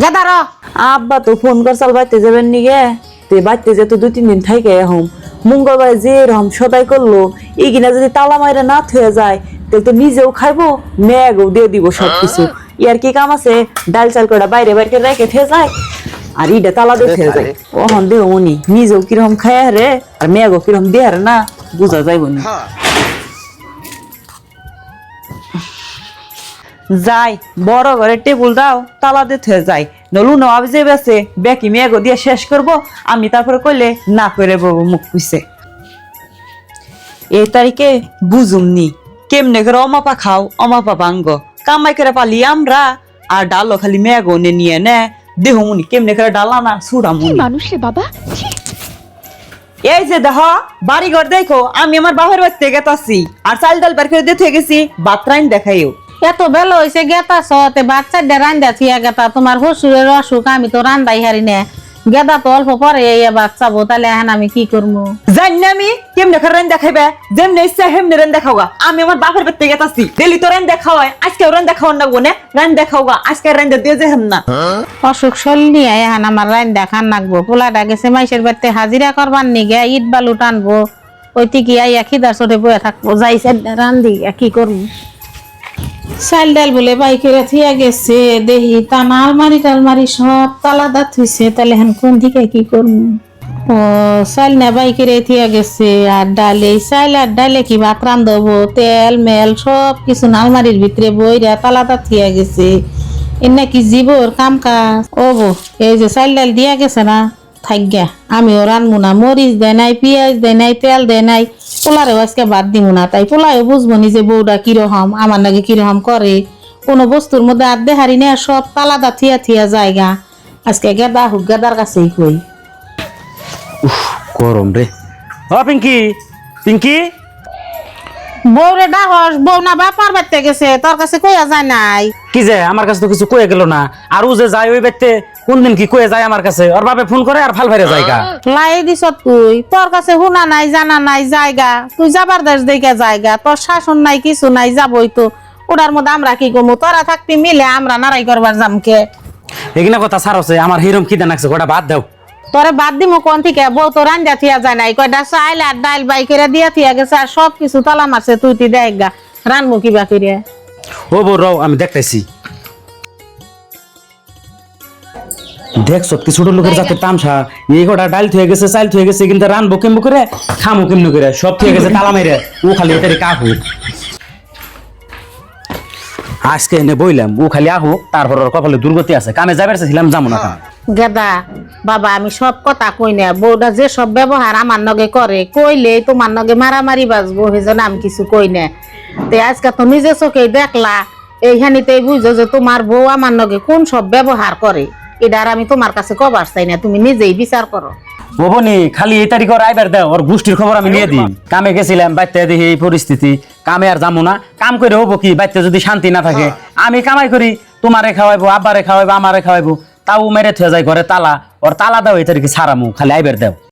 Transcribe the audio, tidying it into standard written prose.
gather আব্বা তো phone করছাল বাইতে যাবেন নি গে তে বাইতে যে তো 2-3 দিন থাইকে এখন মঙ্গলবার যে রকম সদাই করলো এগিনা যদি তালা মাইরা না থয়ে যায় তাহলে তো নিজেও খাইবো মেয়েগও দিয়ে দিব সবকিছু ইয়ার কি কাম আছে ডাল চাল করে বাইরে বাইরে রেখে থে যায় আর ইটা তালা দিয়ে থয়ে যায় ওহন দেহ উনি নিজেও কিরকম খায় রে আর মেয়েগও কিরকম দিয়ে না বুঝা যাইব না যাই বড় ঘরে টেবিল দাও তালা দিয়ে থয়ে যায় নলু নবাব যে বেছে বেকি মেয়েগো দিয়ে শেষ করব আমি তারপরে কইলে না করে বউ মুখ পুইছে এই তারিখে বুঝুমনি কেমনে করে অমাপা খাও অমাপা ভাঙ্গ কামাই করে পালি আমরা আর ডালো খালি মেয়েগো নিয়ে নে দেহ মুনি কেমনে করে ডালা না সুড়া মুনি মানুষ রে বাবা এই যে দেখ বাড়ি ঘর দেখো আমি আমার বাপের বাড়িতে গেতাছি আর চাল ডাল বের করে দিয়ে গেছি বাতরাইন দেখাইও এত বেলা হয়েছে গেতা সতে বাচ্চাদের রান্দা থিয়া গেতা তোমার শ্বশুরের অসুখ আমি তো রান্দাই হারি না গেদা তো অল্প পরে বাচ্চাবো তাহলে এখন আমি কি করবো জানি না আমি কেমনে করে রান দেখাইবে যেমনে ইচ্ছা হেমনে রান দেখাওগা আমি আমার বাপের বাড়িতে গেতাছি ডেলি তো রান দেখাও আজকে রান দেখাও না গোনে রান দেখাওগা আজকে রান দিয়ে যে না অসুখ শরীর এখন আমার রান্দা খান নাকবো পোলাটা গেছে মাইসের বাড়িতে হাজিরা করবার নিগে ইট বালু টানবো ওই টিকি আইয়া খিদার চোটে বয়ে থাকবো যাইছে রান্ধি কি করবো চাল ডাল বলে বাইকেরা থিয়া গেছে দেহি টানা আলমারি টালমারি সব তালাদা থইছে তাহলে এখন কোন দিকে কি করবো ও চাল না বাইকেরে থিয়া গেছে আর ডালে চাল আর ডালে কি ভাত রান্ধবো তেল মেল সব কিছু আলমারির ভিতরে বইরা তালাদা থিয়া গেছে এর নাকি জীবর কাম কাজ ও বো এই যে চাল ডাল দিয়া গেছে না থাকগা আমিও রানবো না মরিচ দেয় নাই পেঁয়াজ দেয় নাই তেল দেয় নাই পোলারেও আজকে বাদ দিব না তাই পোলাও বুঝবো নি যে বউটা কিরকম আমার নাকি কিরকম করে কোনো বস্তুর মধ্যে আধে হারি না সব তালাদা থিয়া থিয়া জায়গা আজকে গেদা হুক গেদার কাছেই কই গরম রে ও পিঙ্কি পিঙ্কি বউরে ডাহস বউ না বাপার বাড়তে গেছে তোর কাছে কইয়া যায় নাই কি যে আমার কাছে তো কিছু কয়ে গেল না আর ও যে যায় ওই বাড়িতে কোন দিন কি কয়ে যায় আমার কাছে ওর বাপে ফোন করে আর ফাল ফাইরে জায়গা লাই দিছ তুই তোর কাছে হুনা নাই জানা নাই জায়গা তুই যাবার দেশ দেখে জায়গা তোর শাসন নাই কিছু নাই যাবই তো ওটার মধ্যে আমরা কি করবো তোরা থাকবি মিলে আমরা নারাই করবার যামকে এগুলা কথা ছাড়ছে আমার হিরম খিদে নাকছে গোটা বাদ দাও তোরে বাদ দিমু কোন থেকে বউ তো রান্দা থিয়া যায় নাই কয়টা চাইল আর ডাইল বাইকেরা দিয়া থিয়া গেছে আর সব কিছু তালা মারছে তুই দেখ গা রানবো কিবা করে ও বউ রও আমি দেখতেছি দেখছো কি ছোট লোকের যাতে তামসা এই কটা ডাল থয়ে গেছে চাল থয়ে গেছে কিন্তু রানবো কেমন করে খামো কেমন করে সব থয়ে গেছে তালা মেরে ও খালি এটারে কাহু আজকে এনে বইলাম ও খালি আহু তারপর ওর কপালে দুর্গতি আছে কামে যাবার চাইছিলাম যাবো না গেদা বাবা আমি সব কথা কই না বউটা যে সব ব্যবহার আমার নগে করে কইলে তোমার নগে মারামারি বাজবো সেজন্য আমি কিছু কই না তে আজকে তো নিজে চোখেই দেখলা এইখানিতেই বুঝো যে তোমার বউ আমার নগে কোন সব ব্যবহার করে এটা আর আমি তোমার কাছে কবার চাই না তুমি নিজেই বিচার করো ববনি খালি এই তারিখ আইবার দাও ওর গোষ্ঠীর খবর আমি নিয়ে দিই কামে গেছিলাম বাইতে দেখি এই পরিস্থিতি কামে আর যাবো না কাম করে হবো কি বাইতে যদি শান্তি না থাকে আমি কামাই করি তোমারে খাওয়াইবো আব্বারে খাওয়াইবো আমারে খাওয়াইবো তাও মেরে থয়ে যায় ঘরে তালা ওর তালা দাও এই তারিখে ছাড়ামু খালি আইবার দাও